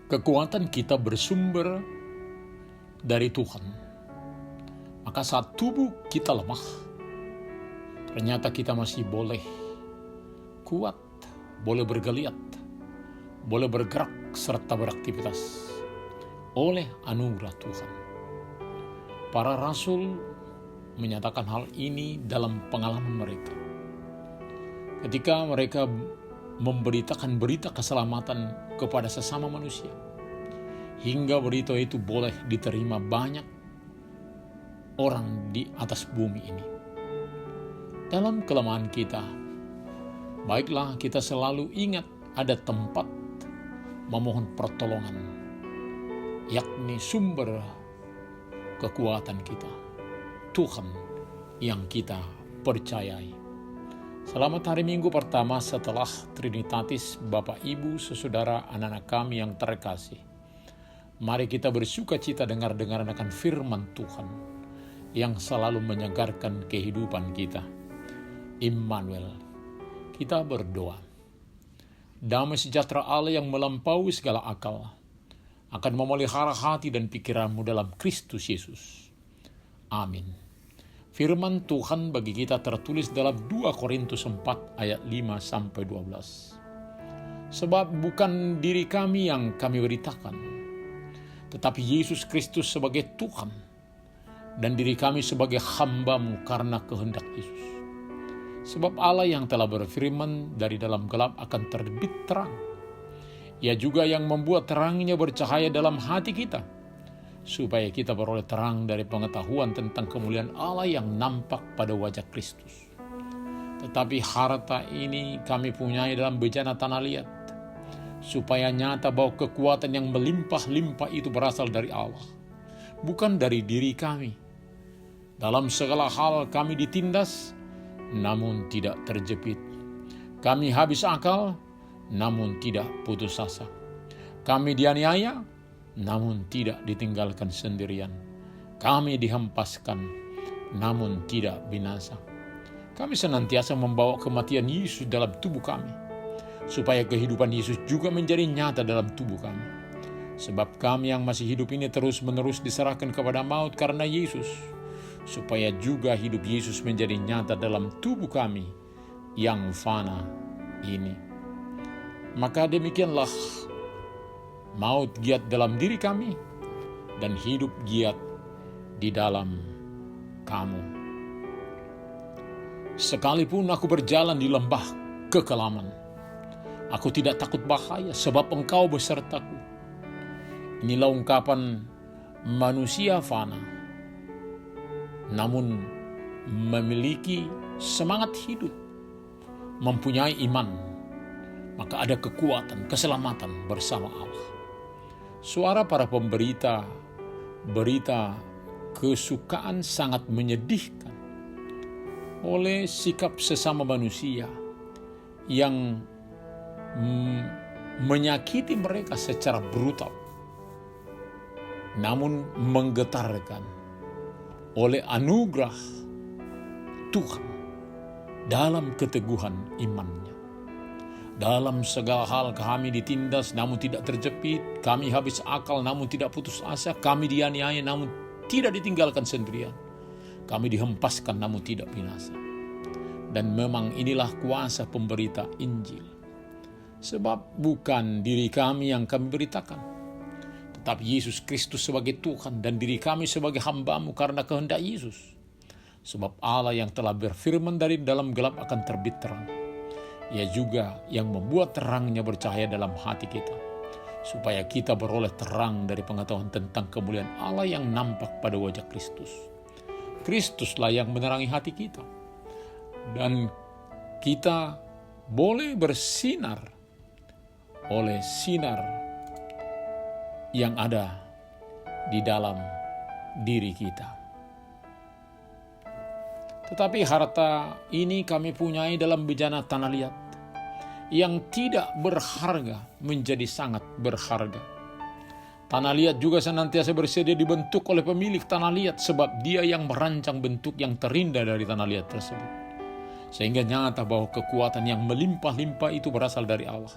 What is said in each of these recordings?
Kekuatan kita bersumber dari Tuhan. Maka saat tubuh kita lemah, ternyata kita masih boleh kuat, boleh bergeliat, boleh bergerak serta beraktivitas oleh anugerah Tuhan. Para rasul menyatakan hal ini dalam pengalaman mereka. Ketika mereka memberitakan berita keselamatan kepada sesama manusia, hingga berita itu boleh diterima banyak orang di atas bumi ini. Dalam kelemahan kita, baiklah kita selalu ingat ada tempat memohon pertolongan, yakni sumber kekuatan kita, Tuhan yang kita percayai. Selamat hari Minggu pertama setelah Trinitatis, Bapak, Ibu, saudara, anak-anak kami yang terkasih. Mari kita bersuka cita dengar-dengaran akan firman Tuhan yang selalu menyegarkan kehidupan kita. Immanuel, kita berdoa. Damai sejahtera Allah yang melampaui segala akal akan memelihara hati dan pikiranmu dalam Kristus Yesus. Amin. Firman Tuhan bagi kita tertulis dalam 2 Korintus 4 ayat 5-12. Sebab bukan diri kami yang kami beritakan, tetapi Yesus Kristus sebagai Tuhan, dan diri kami sebagai hamba-Mu karena kehendak Yesus. Sebab Allah yang telah berfirman, dari dalam gelap akan terbit terang. Ia juga yang membuat terangnya bercahaya dalam hati kita, supaya kita beroleh terang dari pengetahuan tentang kemuliaan Allah yang nampak pada wajah Kristus. Tetapi harta ini kami punyai dalam bejana tanah liat, supaya nyata bahwa kekuatan yang melimpah-limpah itu berasal dari Allah, bukan dari diri kami. Dalam segala hal kami ditindas, namun tidak terjepit. Kami habis akal, namun tidak putus asa. Kami dianiaya, namun tidak ditinggalkan sendirian. Kami dihempaskan, namun tidak binasa. Kami senantiasa membawa kematian Yesus dalam tubuh kami, supaya kehidupan Yesus juga menjadi nyata dalam tubuh kami. Sebab kami yang masih hidup ini terus-menerus diserahkan kepada maut karena Yesus, supaya juga hidup Yesus menjadi nyata dalam tubuh kami yang fana ini. Maka demikianlah, maut giat dalam diri kami, dan hidup giat di dalam kamu. Sekalipun aku berjalan di lembah kekelaman, aku tidak takut bahaya, sebab Engkau besertaku. Inilah ungkapan manusia fana, namun memiliki semangat hidup, mempunyai iman, maka ada kekuatan, keselamatan bersama Allah. Suara para pemberita berita kesukaan sangat menyedihkan oleh sikap sesama manusia yang menyakiti mereka secara brutal, namun menggetarkan oleh anugerah Tuhan dalam keteguhan imannya. Dalam segala hal kami ditindas namun tidak terjepit, kami habis akal namun tidak putus asa, kami dianiaya namun tidak ditinggalkan sendirian, kami dihempaskan namun tidak binasa. Dan memang inilah kuasa pemberita Injil. Sebab bukan diri kami yang kami beritakan, tetapi Yesus Kristus sebagai Tuhan, dan diri kami sebagai hamba-Mu karena kehendak Yesus. Sebab Allah yang telah berfirman, dari dalam gelap akan terbit terang. Ia juga yang membuat terangnya bercahaya dalam hati kita, supaya kita beroleh terang dari pengetahuan tentang kemuliaan Allah yang nampak pada wajah Kristus. Kristuslah yang menerangi hati kita, dan kita boleh bersinar oleh sinar yang ada di dalam diri kita. Tetapi harta ini kami punyai dalam bejana tanah liat, yang tidak berharga menjadi sangat berharga. Tanah liat juga senantiasa bersedia dibentuk oleh pemilik tanah liat, sebab Dia yang merancang bentuk yang terindah dari tanah liat tersebut. Sehingga nyata bahwa kekuatan yang melimpah-limpah itu berasal dari Allah,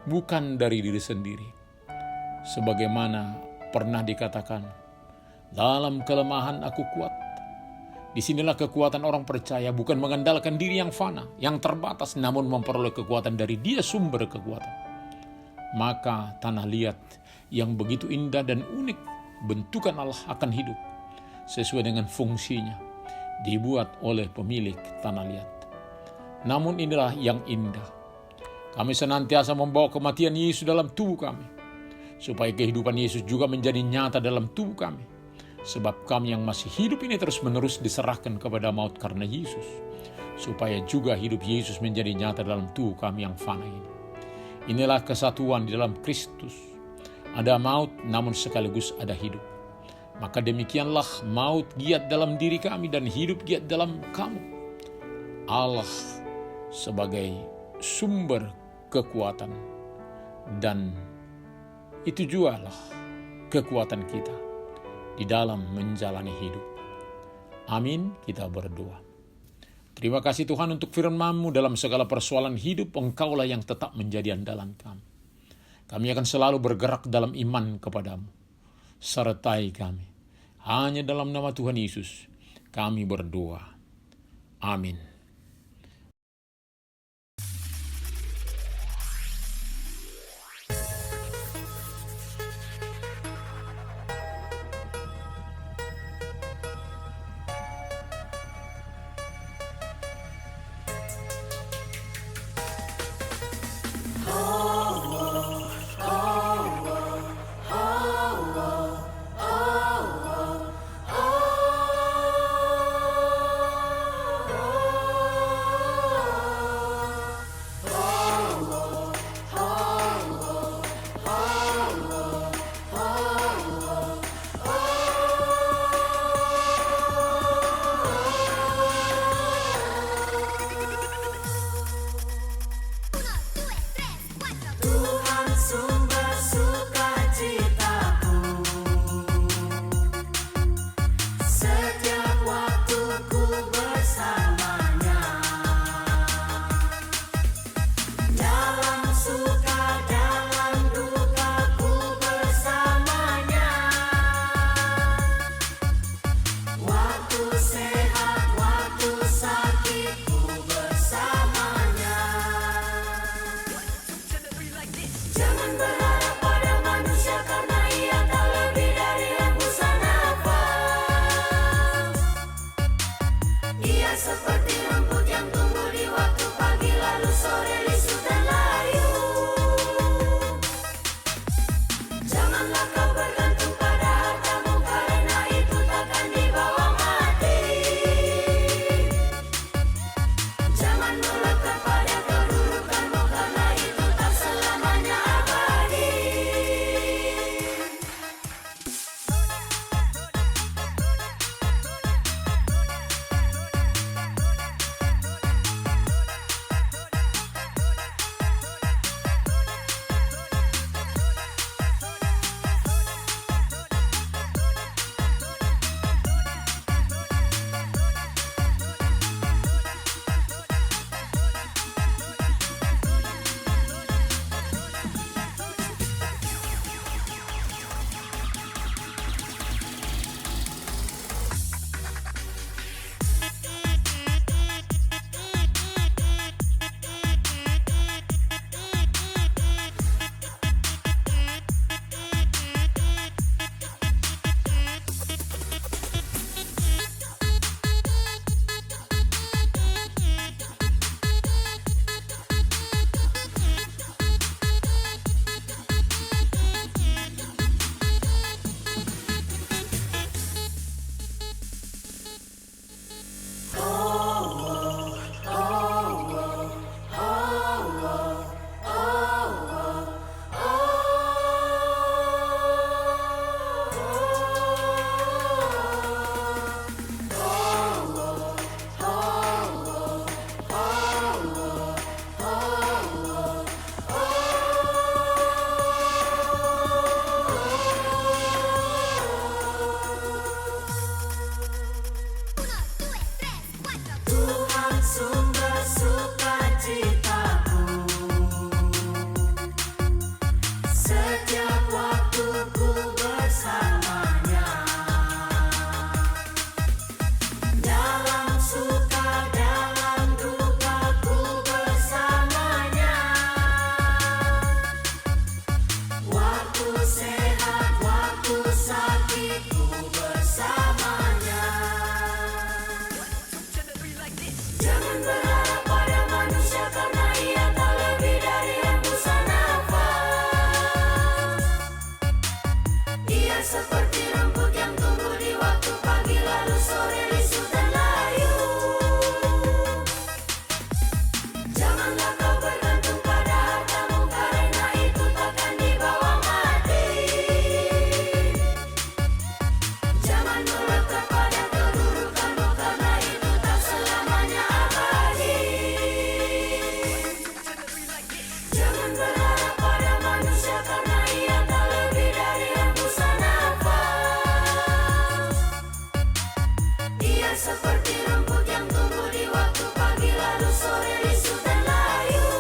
bukan dari diri sendiri. Sebagaimana pernah dikatakan, dalam kelemahan aku kuat. Disinilah kekuatan orang percaya, bukan mengandalkan diri yang fana, yang terbatas, namun memperoleh kekuatan dari Dia sumber kekuatan. Maka tanah liat yang begitu indah dan unik, bentukan Allah akan hidup sesuai dengan fungsinya, dibuat oleh pemilik tanah liat. Namun inilah yang indah. Kami senantiasa membawa kematian Yesus dalam tubuh kami, supaya kehidupan Yesus juga menjadi nyata dalam tubuh kami. Sebab kami yang masih hidup ini terus-menerus diserahkan kepada maut karena Yesus, supaya juga hidup Yesus menjadi nyata dalam tubuh kami yang fana ini. Inilah kesatuan di dalam Kristus. Ada maut, namun sekaligus ada hidup. Maka demikianlah maut giat dalam diri kami dan hidup giat dalam kamu. Allah sebagai sumber kekuatan, dan itu jugalah kekuatan kita di dalam menjalani hidup. Amin, kita berdoa. Terima kasih Tuhan untuk firman-Mu dalam segala persoalan hidup. Engkaulah yang tetap menjadi andalan kami. Kami akan selalu bergerak dalam iman kepadamu. Sertai kami. Hanya dalam nama Tuhan Yesus kami berdoa. Amin. Setiap waktu sehat, waktu sakit ku bersamanya. Jangan berharap pada manusia karena ia tak lebih dari hembusan nafas. Ia seperti rumput yang tumbuh di waktu pagi lalu sore risu dan layu. Janganlah kau bergantung pada hartamu karena itu takkan dibawa mati. Jangan melekat pada kedudukanmu karena itu tak selamanya abadi. Jangan berharap pada manusia karena ia tak lebih dari hembusan nafas. Ia seperti rumput yang tumbuh di waktu pagi lalu sore risu dan layu.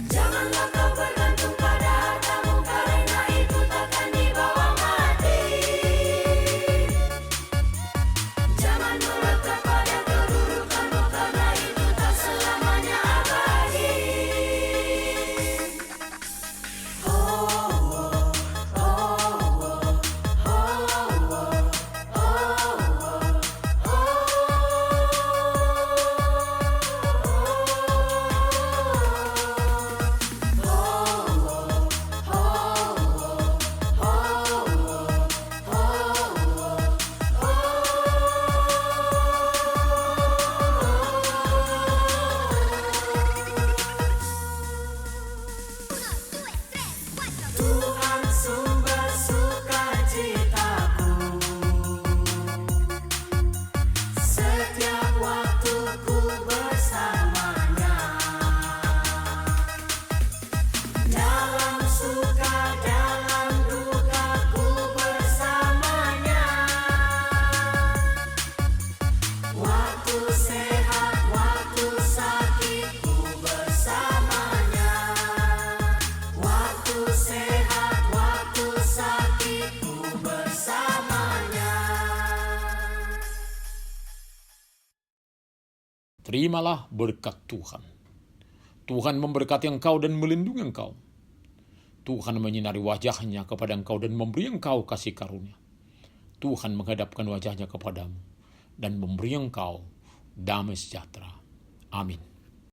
Janganlah kau bergantung pada hartamu karena itu takkan dibawa mati. Jangan melekat pada kedudukanmu karena itu tak selamanya abadi. Tuhan sumber sukacitaku, setiap waktu ku bersamanya. Dalam suka, dalam duka ku bersamanya. Waktu sehat, waktu sakit ku bersamanya. Waktu sehat, waktu sakit ku bersamanya. Terimalah berkat Tuhan. Tuhan memberkati engkau dan melindungi engkau. Tuhan menyinari wajahnya kepada engkau dan memberi engkau kasih karunia. Tuhan menghadapkan wajahnya kepadamu dan memberi engkau damai sejahtera. Amin.